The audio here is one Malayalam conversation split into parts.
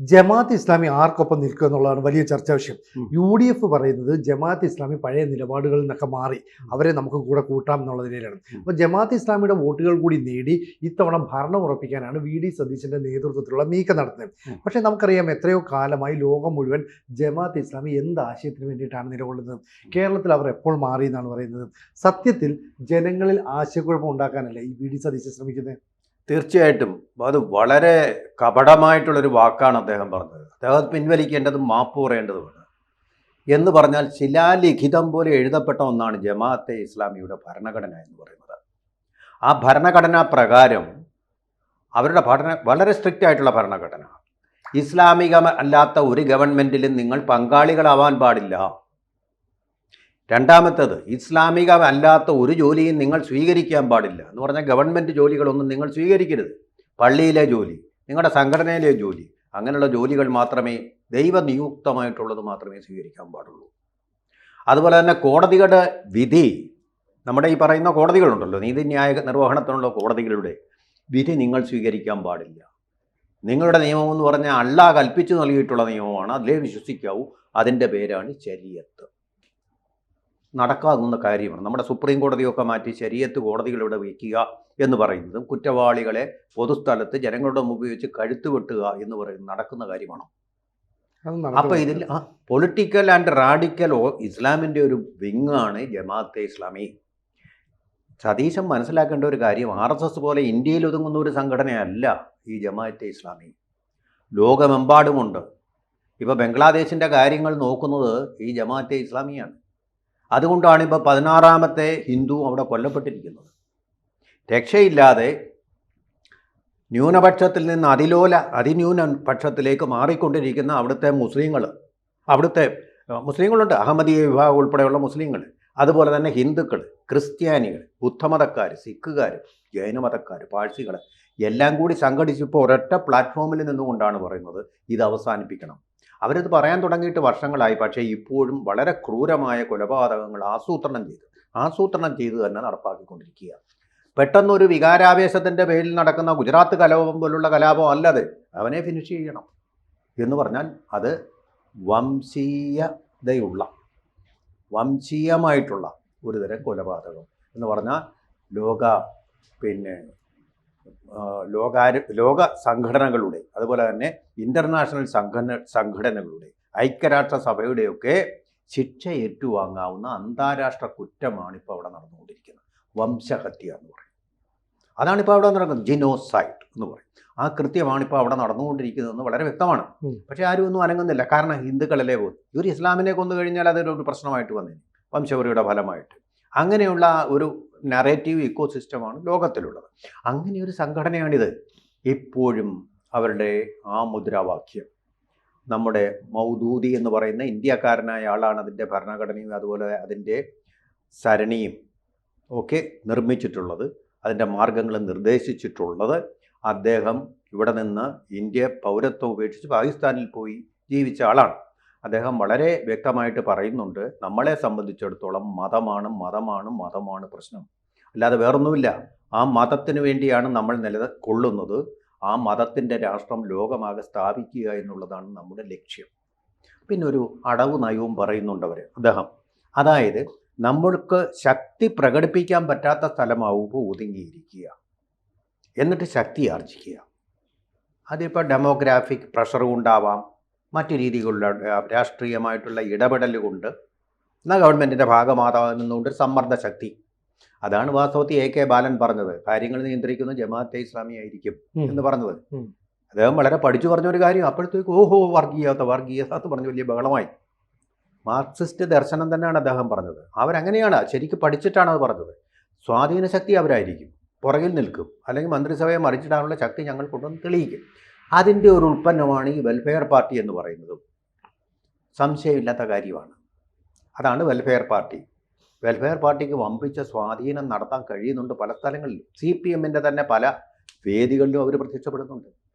ജമാഅത്ത് ഇസ്ലാമി ആർക്കൊപ്പം നിൽക്കുക എന്നുള്ളതാണ് വലിയ ചർച്ചാ വിഷയം. ഉം. UDF പറയുന്നത് ജമാഅത്ത് ഇസ്ലാമി പഴയ നിലപാടുകളിൽ നിന്നൊക്കെ മാറി അവരെ നമുക്ക് കൂടെ കൂട്ടാം എന്നുള്ള നിലയിലാണ്. അപ്പോൾ ജമാഅത്ത് ഇസ്ലാമിയുടെ വോട്ടുകൾ കൂടി നേടി ഇത്തവണ ഭരണം ഉറപ്പിക്കാനാണ് VD സതീശൻ്റെ നേതൃത്വത്തിലുള്ള നീക്കം നടത്തുന്നത്. പക്ഷേ നമുക്കറിയാം, എത്രയോ കാലമായി ലോകം മുഴുവൻ ജമാഅത്ത് ഇസ്ലാമി എന്ത് ആശയത്തിന് വേണ്ടിയിട്ടാണ് നിലകൊള്ളുന്നത്. കേരളത്തിൽ അവർ എപ്പോൾ മാറി എന്നാണ് പറയുന്നത്. സത്യത്തിൽ ജനങ്ങളിൽ ആശയക്കുഴപ്പം ഉണ്ടാക്കാനല്ലേ ഈ VD സതീശൻ ശ്രമിക്കുന്നത്? തീർച്ചയായിട്ടും അത് വളരെ കപടമായിട്ടുള്ളൊരു വാക്കാണ് അദ്ദേഹം പറഞ്ഞത്. അദ്ദേഹം പിൻവലിക്കേണ്ടതും മാപ്പ് പറയേണ്ടതുമാണ്. എന്ന് പറഞ്ഞാൽ ശിലാലിഖിതം പോലെ എഴുതപ്പെട്ട ഒന്നാണ് ജമാഅത്തെ ഇസ്ലാമിയുടെ ഭരണഘടന എന്ന് പറയുന്നത്. ആ ഭരണഘടനാ പ്രകാരം അവരുടെ വളരെ സ്ട്രിക്റ്റ് ആയിട്ടുള്ള ഭരണഘടന. ഇസ്ലാമിക അല്ലാത്ത ഒരു ഗവൺമെൻറ്റിലും നിങ്ങൾ പങ്കാളികളാവാൻ പാടില്ല. രണ്ടാമത്തേത്, ഇസ്ലാമിക അല്ലാത്ത ഒരു ജോലിയും നിങ്ങൾ സ്വീകരിക്കാൻ പാടില്ല. എന്ന് പറഞ്ഞാൽ ഗവൺമെൻറ് ജോലികളൊന്നും നിങ്ങൾ സ്വീകരിക്കരുത്. പള്ളിയിലെ ജോലി, നിങ്ങളുടെ സംഘടനയിലെ ജോലി, അങ്ങനെയുള്ള ജോലികൾ മാത്രമേ, ദൈവനിയുക്തമായിട്ടുള്ളത് മാത്രമേ സ്വീകരിക്കാൻ പാടുള്ളൂ. അതുപോലെ തന്നെ കോടതികളുടെ വിധി, നമ്മുടെ ഈ പറയുന്ന കോടതികളുണ്ടല്ലോ, നീതിന്യായ നിർവഹണത്തിനുള്ള കോടതികളുടെ വിധി നിങ്ങൾ സ്വീകരിക്കാൻ പാടില്ല. നിങ്ങളുടെ നിയമം എന്ന് പറഞ്ഞാൽ അള്ളാഹ് കൽപ്പിച്ചു നൽകിയിട്ടുള്ള നിയമമാണ്, അതിലേ വിശ്വസിക്കാവൂ. അതിൻ്റെ പേരാണ് ശരീഅത്ത്. നടക്കാവുന്ന കാര്യമാണ്. നമ്മുടെ സുപ്രീം കോടതിയൊക്കെ മാറ്റി ശരീഅത്ത് കോടതികളിവിടെ വയ്ക്കുക എന്ന് പറയുന്നതും കുറ്റവാളികളെ പൊതുസ്ഥലത്ത് ജനങ്ങളുടെ മുമ്പിൽ വെച്ച് കഴുത്ത് വെട്ടുക എന്ന് പറയുന്നത് നടക്കുന്ന കാര്യമാണ്. അപ്പോൾ ഇതിൽ പൊളിറ്റിക്കൽ ആൻഡ് റാഡിക്കൽ ഇസ്ലാമിൻ്റെ ഒരു വിങ്ങാണ് ജമാഅത്തെ ഇസ്ലാമി. സതീശൻ മനസ്സിലാക്കേണ്ട ഒരു കാര്യം, RSS പോലെ ഇന്ത്യയിൽ ഒതുങ്ങുന്ന ഒരു സംഘടനയല്ല ഈ ജമാഅത്തെ ഇസ്ലാമി. ലോകമെമ്പാടുമുണ്ട്. ഇപ്പോൾ ബംഗ്ലാദേശിൻ്റെ കാര്യങ്ങൾ നോക്കുന്നത് ഈ ജമാഅത്തെ ഇസ്ലാമിയാണ്. അതുകൊണ്ടാണ് ഇപ്പോൾ 16ാമത്തെ ഹിന്ദു അവിടെ കൊല്ലപ്പെട്ടിരിക്കുന്നത്. രക്ഷയില്ലാതെ ന്യൂനപക്ഷത്തിൽ നിന്ന് അതിന്യൂനപക്ഷത്തിലേക്ക് മാറിക്കൊണ്ടിരിക്കുന്ന അവിടുത്തെ മുസ്ലിങ്ങളുണ്ട്, അഹമ്മദീയ വിഭാഗം ഉൾപ്പെടെയുള്ള മുസ്ലിങ്ങൾ, അതുപോലെ തന്നെ ഹിന്ദുക്കൾ, ക്രിസ്ത്യാനികൾ, ബുദ്ധമതക്കാർ, സിഖുകാർ, ജൈനമതക്കാർ, പാഴ്സികൾ എല്ലാം കൂടി സംഘടിച്ചപ്പോൾ ഒരൊറ്റ പ്ലാറ്റ്ഫോമിൽ നിന്നുകൊണ്ടാണ് പറയുന്നത് ഇത് അവസാനിപ്പിക്കണം. അവരത് പറയാൻ തുടങ്ങിയിട്ട് വർഷങ്ങളായി. പക്ഷേ ഇപ്പോഴും വളരെ ക്രൂരമായ കൊലപാതകങ്ങൾ ആസൂത്രണം ചെയ്ത് തന്നെ നടപ്പാക്കിക്കൊണ്ടിരിക്കുക. പെട്ടെന്നൊരു വികാരാവേശത്തിൻ്റെ പേരിൽ നടക്കുന്ന ഗുജറാത്ത് കലാപം പോലുള്ള കലാപം അല്ലത്. അവനെ ഫിനിഷ് ചെയ്യണം എന്ന് പറഞ്ഞാൽ അത് വംശീയമായിട്ടുള്ള ഒരു തരം കൊലപാതകം എന്ന് പറഞ്ഞാൽ ലോക സംഘടനകളുടെ, അതുപോലെ തന്നെ ഇൻ്റർനാഷണൽ സംഘടനകളുടെ, ഐക്യരാഷ്ട്രസഭയുടെയൊക്കെ ശിക്ഷ ഏറ്റുവാങ്ങാവുന്ന അന്താരാഷ്ട്ര കുറ്റമാണ് ഇപ്പോൾ അവിടെ നടന്നുകൊണ്ടിരിക്കുന്നത്. വംശഹത്യ എന്ന് പറയും. അതാണിപ്പോൾ അവിടെ നടക്കുന്നത്. ജിനോസൈഡ് എന്ന് പറയും. ആ കൃത്യമാണിപ്പോൾ അവിടെ നടന്നുകൊണ്ടിരിക്കുന്നതെന്ന് വളരെ വ്യക്തമാണ്. പക്ഷേ ആരും ഒന്നും അനങ്ങുന്നില്ല. കാരണം ഹിന്ദുക്കളല്ലേ പോകും. ഇവർ ഇസ്ലാമിനെ കൊന്നു കഴിഞ്ഞാൽ അതൊരു പ്രശ്നമായിട്ട് വന്നിരുന്നു, വംശവെറിയുടെ ഫലമായിട്ട്. അങ്ങനെയുള്ള ഒരു നറേറ്റീവ് ഇക്കോ സിസ്റ്റമാണ് ലോകത്തിലുള്ളത്. അങ്ങനെ ഒരു സംഘടനയാണിത്. ഇപ്പോഴും അവരുടെ ആ മുദ്രാവാക്യം, നമ്മുടെ മൗദൂദി എന്ന് പറയുന്ന ഇന്ത്യക്കാരനായ ആളാണ് അതിൻ്റെ ഭരണഘടനയും അതുപോലെ അതിൻ്റെ സരണിയും ഒക്കെ നിർമ്മിച്ചിട്ടുള്ളത്, അതിൻ്റെ മാർഗങ്ങൾ നിർദ്ദേശിച്ചിട്ടുള്ളത്. അദ്ദേഹം ഇവിടെ നിന്ന് ഇന്ത്യ പൗരത്വം ഉപേക്ഷിച്ച് പാകിസ്ഥാനിൽ പോയി ജീവിച്ച ആളാണ്. അദ്ദേഹം വളരെ വ്യക്തമായിട്ട് പറയുന്നുണ്ട്, നമ്മളെ സംബന്ധിച്ചിടത്തോളം മതമാണ് പ്രശ്നം, അല്ലാതെ വേറൊന്നുമില്ല. ആ മതത്തിന് വേണ്ടിയാണ് നമ്മൾ നിലകൊള്ളുന്നത്. ആ മതത്തിൻ്റെ രാഷ്ട്രം ലോകമാകെ സ്ഥാപിക്കുക എന്നുള്ളതാണ് നമ്മുടെ ലക്ഷ്യം. പിന്നെ ഒരു അടവ് നയവും പറയുന്നുണ്ട് അദ്ദേഹം. അതായത് നമ്മൾക്ക് ശക്തി പ്രകടിപ്പിക്കാൻ പറ്റാത്ത സ്ഥലമാവുമ്പോൾ ഒതുങ്ങിയിരിക്കുക, എന്നിട്ട് ശക്തി ആർജിക്കുക. അതിപ്പോൾ ഡെമോഗ്രാഫിക് പ്രഷർ കൊണ്ടാവാം, മറ്റു രീതികളുള്ള രാഷ്ട്രീയമായിട്ടുള്ള ഇടപെടൽ കൊണ്ട്, എന്നാൽ ഗവൺമെൻറ്റിൻ്റെ ഭാഗമാകുന്നുണ്ട് സമ്മർദ്ദ ശക്തി. അതാണ് വാസ്തവത്തിൽ AK ബാലൻ പറഞ്ഞത്, കാര്യങ്ങൾ നിയന്ത്രിക്കുന്ന ജമാഅത്തെ ഇസ്ലാമി ആയിരിക്കും എന്ന് പറഞ്ഞത്. അദ്ദേഹം വളരെ പഠിച്ചു പറഞ്ഞൊരു കാര്യം. അപ്പോഴത്തേക്ക് വർഗീയത എന്ന് പറഞ്ഞ് വലിയ ബഹളമായി. മാർക്സിസ്റ്റ് ദർശനം തന്നെയാണ് അദ്ദേഹം പറഞ്ഞത്. അവരങ്ങനെയാണ്, ശരിക്കും പഠിച്ചിട്ടാണ് അത് പറഞ്ഞത്. സ്വാധീന ശക്തി അവരായിരിക്കും, പുറകിൽ നിൽക്കും, അല്ലെങ്കിൽ മന്ത്രിസഭയെ മറിച്ചിടാനുള്ള ശക്തി ഞങ്ങൾ കൊണ്ടുവന്ന് തെളിയിക്കും. അതിൻ്റെ ഒരു ഉൽപ്പന്നമാണ് ഈ വെൽഫെയർ പാർട്ടി എന്ന് പറയുന്നതും. സംശയമില്ലാത്ത കാര്യമാണ്. അതാണ് വെൽഫെയർ പാർട്ടി. വെൽഫെയർ പാർട്ടിക്ക് വമ്പിച്ച സ്വാധീനം നടത്താൻ കഴിയുന്നുണ്ട് പല സ്ഥലങ്ങളിലും. CPMൻ്റെ തന്നെ പല വേദികളിലും അവർ പ്രത്യക്ഷപ്പെടുന്നുണ്ട്.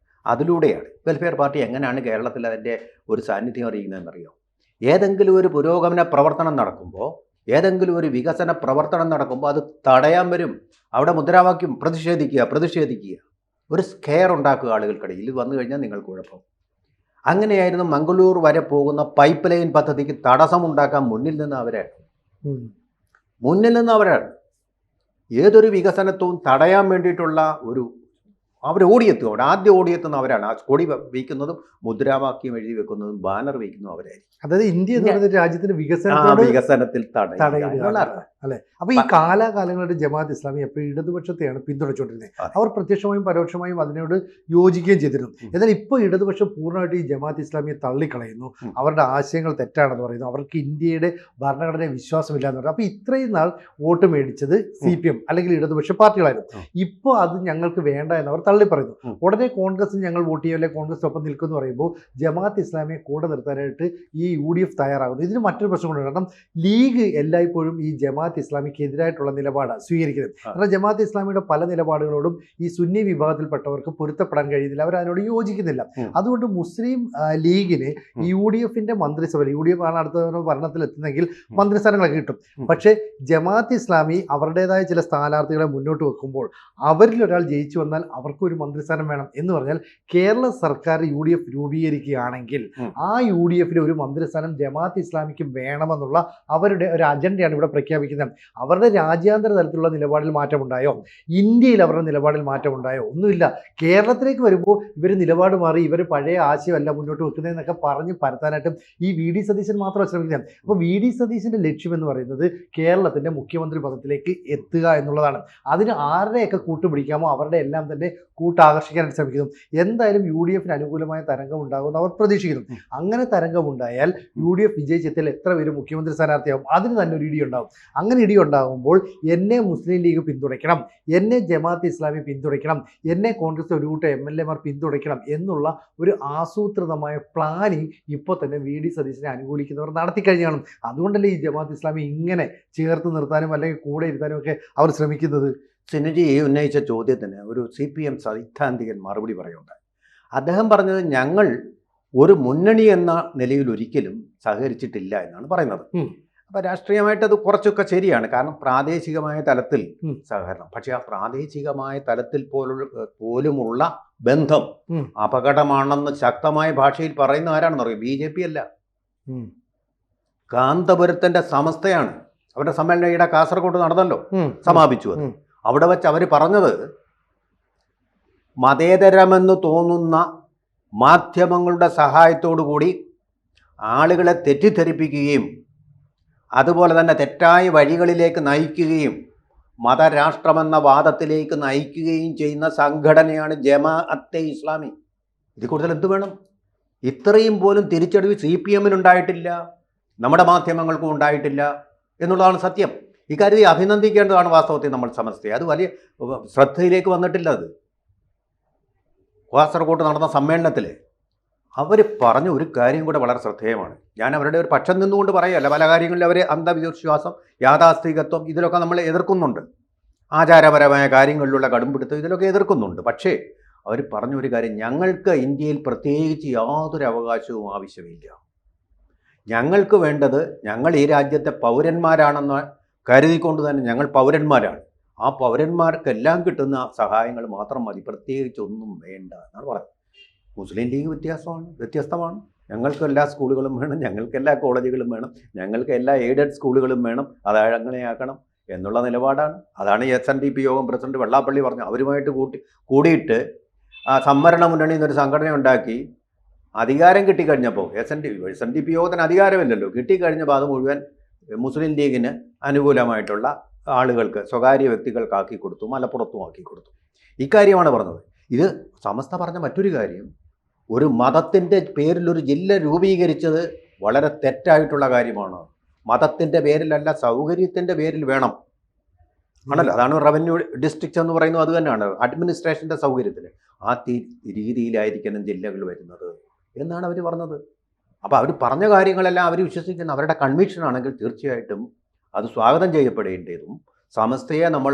അതിലൂടെയാണ് വെൽഫെയർ പാർട്ടി എങ്ങനെയാണ് കേരളത്തിൽ അതിൻ്റെ ഒരു സാന്നിധ്യം അറിയുന്നതെന്നറിയാം. ഏതെങ്കിലും ഒരു പുരോഗമന പ്രവർത്തനം നടക്കുമ്പോൾ, ഏതെങ്കിലും ഒരു വികസന പ്രവർത്തനം നടക്കുമ്പോൾ അത് തടയാൻ വരും. അവിടെ മുദ്രാവാക്യം പ്രതിഷേധിക്കുക, ഒരു സ്കെയർ ഉണ്ടാക്കുക ആളുകൾക്കിടയിൽ. ഇത് വന്നു കഴിഞ്ഞാൽ നിങ്ങൾ കുഴപ്പം. അങ്ങനെയായിരുന്നു മംഗളൂർ വരെ പോകുന്ന പൈപ്പ് ലൈൻ പദ്ധതിക്ക് തടസ്സമുണ്ടാക്കാൻ മുന്നിൽ നിന്ന് അവരാണ്. ഏതൊരു വികസനത്വവും തടയാൻ വേണ്ടിയിട്ടുള്ള അവർ ഓടിയെത്തും. അവിടെ ആദ്യം ഓടിയെത്തുന്ന അവരാണ്. ആ കൊടി വയ്ക്കുന്നതും മുദ്രാവാക്യം എഴുതി വെക്കുന്നതും ബാനർ വയ്ക്കുന്നതും അവരായിരിക്കും. അതായത് ഇന്ത്യ എന്ന് പറയുന്ന രാജ്യത്തിന്റെ വികസനത്തിൽ തടയുക. അല്ലെ? അപ്പൊ ഈ കാലാകാലങ്ങളുടെ ജമാഅത്ത് ഇസ്ലാമി എപ്പോഴും ഇടതുപക്ഷത്തെയാണ് പിന്തുണച്ചുകൊണ്ടിരുന്നത്. അവർ പ്രത്യക്ഷമായും പരോക്ഷമായും അതിനോട് യോജിക്കുകയും ചെയ്തിരുന്നു. എന്നാൽ ഇപ്പോൾ ഇടതുപക്ഷം പൂർണ്ണമായിട്ട് ഈ ജമാഅത്ത് ഇസ്ലാമിയെ തള്ളിക്കളയുന്നു. അവരുടെ ആശയങ്ങൾ തെറ്റാണെന്ന് പറയുന്നു. അവർക്ക് ഇന്ത്യയുടെ ഭരണഘടനയെ വിശ്വാസമില്ല എന്ന് പറയുന്നു. അപ്പൊ ഇത്രയും നാൾ വോട്ട് മേടിച്ചത് CPM അല്ലെങ്കിൽ ഇടതുപക്ഷ പാർട്ടികളായിരുന്നു. ഇപ്പോൾ അത് ഞങ്ങൾക്ക് വേണ്ട എന്നവർ തള്ളി പറയുന്നു. ഉടനെ കോൺഗ്രസ് ഞങ്ങൾ വോട്ട് ചെയ്യും, അല്ലെങ്കിൽ കോൺഗ്രസിനൊപ്പം നിൽക്കുമെന്ന് പറയുമ്പോൾ ജമാഅത്ത് ഇസ്ലാമിയെ കൂടെ നിർത്താനായിട്ട് ഈ UDF തയ്യാറാകുന്നു. ഇതിന് മറ്റൊരു പ്രശ്നമുണ്ട്. കാരണം ലീഗ് എല്ലായ്പ്പോഴും ഈ ജമാഅത്ത് ഇസ്ലാമിക്ക് എതിരായിട്ടുള്ള നിലപാടാണ് സ്വീകരിക്കുന്നത്. കാരണം ജമാഅത്ത് ഇസ്ലാമിയുടെ പല നിലപാടുകളോടും ഈ സുന്നി വിഭാഗത്തിൽപ്പെട്ടവർക്ക് പൊരുത്തപ്പെടാൻ കഴിയുന്നില്ല, അവർ അതിനോട് യോജിക്കുന്നില്ല. അതുകൊണ്ട് മുസ്ലിം ലീഗിന് ഈ UDFന്റെ മന്ത്രിസഭ, UDF ആണ് അടുത്ത ഭരണത്തിലെത്തുന്നെങ്കിൽ മന്ത്രിസ്ഥാനങ്ങളൊക്കെ കിട്ടും. പക്ഷേ ജമാഅത്ത് ഇസ്ലാമി അവരുടേതായ ചില സ്ഥാനാർത്ഥികളെ മുന്നോട്ട് വെക്കുമ്പോൾ അവരിൽ ഒരാൾ ജയിച്ചു വന്നാൽ അവർക്കൊരു മന്ത്രിസ്ഥാനം വേണം എന്ന് പറഞ്ഞാൽ കേരള സർക്കാർ UDF രൂപീകരിക്കുകയാണെങ്കിൽ ആ UDFിലെ ഒരു മന്ത്രിസ്ഥാനം ജമാഅത്ത് ഇസ്ലാമിക്ക് വേണമെന്നുള്ള അവരുടെ ഒരു അജണ്ടയാണ് ഇവിടെ പ്രഖ്യാപിക്കുന്നത്. അവരുടെ രാജ്യാന്തര തലത്തിലുള്ള നിലപാടിൽ മാറ്റമുണ്ടായോ? ഇന്ത്യയിൽ അവരുടെ നിലപാടിൽ മാറ്റമുണ്ടായോ? ഒന്നുമില്ല. കേരളത്തിലേക്ക് വരുമ്പോൾ ഇവർ നിലപാട് മാറി, ഇവർ പഴയ ആശയമല്ല മുന്നോട്ട് വെക്കുന്നതെന്നൊക്കെ പറഞ്ഞ് പരത്താനായിട്ടും ഈ VD സതീശൻ മാത്രം ശ്രമിക്കുന്നത്. അപ്പോൾ VD സതീശൻ്റെ ലക്ഷ്യം എന്ന് പറയുന്നത് കേരളത്തിൻ്റെ മുഖ്യമന്ത്രി പദത്തിലേക്ക് എത്തുക എന്നുള്ളതാണ്. അതിന് ആരുടെയൊക്കെ കൂട്ടുപിടിക്കാമോ അവരുടെ എല്ലാം തന്നെ കൂട്ടാകർഷിക്കാനായിട്ട് ശ്രമിക്കുന്നു. എന്തായാലും UDFന് അനുകൂലമായ തരംഗം ഉണ്ടാകുമെന്ന് അവർ പ്രതീക്ഷിക്കുന്നു. അങ്ങനെ തരംഗമുണ്ടായാൽ UDF വിജയിച്ചെത്തിയാൽ എത്ര പേര് മുഖ്യമന്ത്രി സ്ഥാനാർത്ഥിയാവും? അതിന് തന്നെ ഒരു ഇടി ഉണ്ടാവും. അങ്ങനെ ഇടി ഉണ്ടാകുമ്പോൾ എന്നെ മുസ്ലിം ലീഗ് പിന്തുണയ്ക്കണം, എന്നെ ജമാഅത്ത് ഇസ്ലാമി പിന്തുണയ്ക്കണം, എന്നെ കോൺഗ്രസ് ഒരു കൂട്ടം MLA മാർ പിന്തുണയ്ക്കണം എന്നുള്ള ഒരു ആസൂത്രിതമായ പ്ലാനിങ് ഇപ്പോൾ തന്നെ VD സതീശനെ അനുകൂലിക്കുന്നവർ നടത്തിക്കഴിഞ്ഞാണ്. അതുകൊണ്ടല്ലേ ഈ ജമാഅത്ത് ഇസ്ലാമി ഇങ്ങനെ ചേർത്ത് നിർത്താനും അല്ലെങ്കിൽ കൂടെ ഇരുത്താനും ഒക്കെ അവർ ശ്രമിക്കുന്നത്. സിനുജി ഉന്നയിച്ച ചോദ്യത്തിന് ഒരു CPM സൈദ്ധാന്തികൻ മറുപടി പറയുണ്ടായി. അദ്ദേഹം പറഞ്ഞത് ഞങ്ങൾ ഒരു മുന്നണി എന്ന നിലയിൽ ഒരിക്കലും സഹകരിച്ചിട്ടില്ല എന്നാണ് പറയുന്നത്. അപ്പോൾ രാഷ്ട്രീയമായിട്ട് അത് കുറച്ചൊക്കെ ശരിയാണ്. കാരണം പ്രാദേശികമായ തലത്തിൽ സഹകരണം, പക്ഷേ ആ പ്രാദേശികമായ തലത്തിൽ പോലുമുള്ള ബന്ധം അപകടമാണെന്ന് ശക്തമായ ഭാഷയിൽ പറയുന്ന ആരാണെന്ന് പറയും? BJP അല്ല, കാന്തപുരത്തിൻ്റെ സമസ്തയാണ്. അവരുടെ സമ്മേളനം ഈടെ കാസർഗോഡ് നടന്നല്ലോ, സമാപിച്ചു. അത് അവിടെ വെച്ച് അവർ പറഞ്ഞത് മതേതരമെന്ന് തോന്നുന്ന മാധ്യമങ്ങളുടെ സഹായത്തോടു കൂടി ആളുകളെ തെറ്റിദ്ധരിപ്പിക്കുകയും അതുപോലെ തന്നെ തെറ്റായ വഴികളിലേക്ക് നയിക്കുകയും മതരാഷ്ട്രമെന്ന വാദത്തിലേക്ക് നയിക്കുകയും ചെയ്യുന്ന സംഘടനയാണ് ജമാഅത്തെ ഇസ്ലാമി. ഇതിൽ കൂടുതൽ എന്ത് വേണം? ഇത്രയും പോലും തിരിച്ചടിവ് CPMനുണ്ടായിട്ടില്ല, നമ്മുടെ മാധ്യമങ്ങൾക്കും ഉണ്ടായിട്ടില്ല എന്നുള്ളതാണ് സത്യം. ഇക്കാര്യത്തിൽ അഭിനന്ദിക്കേണ്ടതാണ് വാസ്തവത്തിൽ നമ്മൾ സമസ്തയെ. അത് വലിയ ശ്രദ്ധയിലേക്ക് വന്നിട്ടില്ല. അത് കാസർഗോഡ് നടന്ന സമ്മേളനത്തിൽ അവർ പറഞ്ഞ ഒരു കാര്യം കൂടെ വളരെ ശ്രദ്ധേയമാണ്. ഞാൻ അവരുടെ ഒരു പക്ഷം നിന്നുകൊണ്ട് പറയുകയല്ല. പല കാര്യങ്ങളിൽ അവർ അന്ധവിശ്വാസം, യാഥാസ്ഥികത്വം ഇതിലൊക്കെ നമ്മൾ എതിർക്കുന്നുണ്ട്. ആചാരപരമായ കാര്യങ്ങളിലുള്ള കടുംപിടുത്തം ഇതിലൊക്കെ എതിർക്കുന്നുണ്ട്. പക്ഷേ അവർ പറഞ്ഞൊരു കാര്യം, ഞങ്ങൾക്ക് ഇന്ത്യയിൽ പ്രത്യേകിച്ച് യാതൊരു അവകാശവും ആവശ്യമില്ല. ഞങ്ങൾക്ക് വേണ്ടത് ഞങ്ങൾ ഈ രാജ്യത്തെ പൗരന്മാരാണെന്ന് കരുതിക്കൊണ്ട് തന്നെ ഞങ്ങൾ പൗരന്മാരാണ്. ആ പൗരന്മാർക്കെല്ലാം കിട്ടുന്ന സഹായങ്ങൾ മാത്രം മതി, പ്രത്യേകിച്ച് ഒന്നും വേണ്ട എന്നാണ് പറയുന്നത്. മുസ്ലിം ലീഗ് വ്യത്യസ്തമാണ്. ഞങ്ങൾക്ക് എല്ലാ സ്കൂളുകളും വേണം, ഞങ്ങൾക്ക് എല്ലാ കോളേജുകളും വേണം, ഞങ്ങൾക്ക് എല്ലാ എയ്ഡഡ് സ്കൂളുകളും വേണം, അത് അങ്ങനെയാക്കണം എന്നുള്ള നിലപാടാണ്. അതാണ് SNDP യോഗം പ്രസിഡന്റ് വെള്ളാപ്പള്ളി പറഞ്ഞു. അവരുമായിട്ട് കൂടിയിട്ട് ആ സംവരണ മുന്നണി എന്നൊരു സംഘടന ഉണ്ടാക്കി അധികാരം കിട്ടിക്കഴിഞ്ഞപ്പോൾ SNDP യോഗത്തിന് അധികാരമില്ലല്ലോ, കിട്ടിക്കഴിഞ്ഞപ്പോൾ അത് മുഴുവൻ മുസ്ലിം ലീഗിന് അനുകൂലമായിട്ടുള്ള ആളുകൾക്ക്, സ്വകാര്യ വ്യക്തികൾക്കാക്കി കൊടുത്തു, മലപ്പുറത്തും ആക്കി കൊടുത്തു. ഇക്കാര്യമാണ് പറഞ്ഞത്. ഇത് സമസ്ത പറഞ്ഞ മറ്റൊരു കാര്യം, ഒരു മതത്തിൻ്റെ പേരിൽ ഒരു ജില്ല രൂപീകരിച്ചത് വളരെ തെറ്റായിട്ടുള്ള കാര്യമാണ്. മതത്തിൻ്റെ പേരിലല്ല, സൗകര്യത്തിൻ്റെ പേരിൽ വേണം ആണല്ലോ. അതാണ് റവന്യൂ ഡിസ്ട്രിക്റ്റ് എന്ന് പറയുന്നത്. അത് തന്നെയാണ് അഡ്മിനിസ്ട്രേഷൻ്റെ സൗകര്യത്തിന്. ആ രീതിയിലായിരിക്കണം ജില്ലകൾ വരുന്നത് എന്നാണ് അവർ പറഞ്ഞത്. അപ്പോൾ അവർ പറഞ്ഞ കാര്യങ്ങളെല്ലാം അവർ വിശ്വസിക്കുന്ന അവരുടെ കൺവിക്ഷനാണെങ്കിൽ തീർച്ചയായിട്ടും അത് സ്വാഗതം ചെയ്യപ്പെടേണ്ടതും സമസ്തയെ നമ്മൾ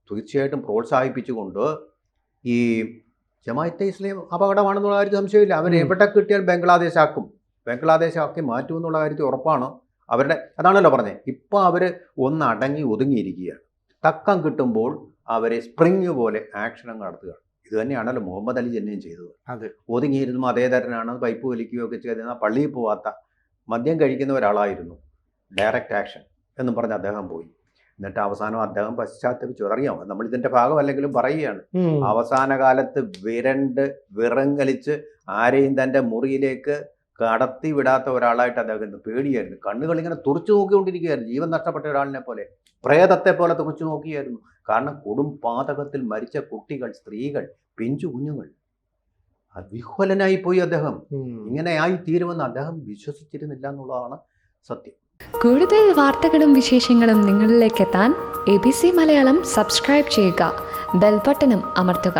തീർച്ചയായിട്ടും പ്രോത്സാഹിപ്പിച്ചുകൊണ്ട് ഈ ജമാഅത്തെ ഇസ്ലാം അപകടമാണെന്നുള്ള കാര്യത്തിൽ സംശയമില്ല. അവർ എവിടെ കിട്ടിയാൽ ബംഗ്ലാദേശാക്കി മാറ്റുമെന്നുള്ള കാര്യത്തിൽ ഉറപ്പാണ്. അവരുടെ അതാണല്ലോ പറഞ്ഞത്. ഇപ്പോൾ അവർ ഒന്ന് ഒതുങ്ങിയിരിക്കുകയാണ്. തക്കം കിട്ടുമ്പോൾ അവരെ സ്പ്രിങ് പോലെ ആക്ഷൻ അങ്ങ് നടത്തുകയാണ്. ഇത് തന്നെയാണല്ലോ മുഹമ്മദ് അലി ജിന്നയും ചെയ്തത്. അതെ. ഒതുങ്ങിയിരുന്നു മതേതരനാണ്, പൈപ്പ് വലിക്കുകയൊക്കെ ചെയ്തിരുന്ന, പള്ളിയിൽ പോവാത്ത, മദ്യം കഴിക്കുന്ന ഒരാളായിരുന്നു. ഡയറക്റ്റ് ആക്ഷൻ എന്നും പറഞ്ഞ് അദ്ദേഹം പോയി. എന്നിട്ട് അവസാനം അദ്ദേഹം പശ്ചാത്തപിച്ചു. അറിയാമോ, നമ്മൾ ഇതിന്റെ ഭാഗമല്ലെങ്കിലും പറയുകയാണ്. അവസാന കാലത്ത് വിറങ്ങലിച്ച് ആരെയും തൻ്റെ മുറിയിലേക്ക് കടത്തി വിടാത്ത ഒരാളായിട്ട് അദ്ദേഹത്തിന് പേടിയായിരുന്നു. കണ്ണുകൾ ഇങ്ങനെ തുറച്ചു നോക്കിക്കൊണ്ടിരിക്കുകയായിരുന്നു. ജീവൻ നഷ്ടപ്പെട്ട ഒരാളിനെ പോലെ, പ്രേതത്തെ പോലെ തുറച്ചു നോക്കിയായിരുന്നു. കാരണം കൊടും പാതകത്തിൽ മരിച്ച കുട്ടികൾ, സ്ത്രീകൾ, പിഞ്ചു കുഞ്ഞുങ്ങൾ. വിഹ്വലനായി പോയി അദ്ദേഹം. ഇങ്ങനെ ആയി തീരുമെന്ന് അദ്ദേഹം വിശ്വസിച്ചിരുന്നില്ല എന്നുള്ളതാണ് സത്യം. കൂടുതൽ വാർത്തകളും വിശേഷങ്ങളും നിങ്ങളിലേക്ക് എത്താൻ ABC മലയാളം സബ്സ്ക്രൈബ് ചെയ്യുക, ബെൽബട്ടനും അമർത്തുക.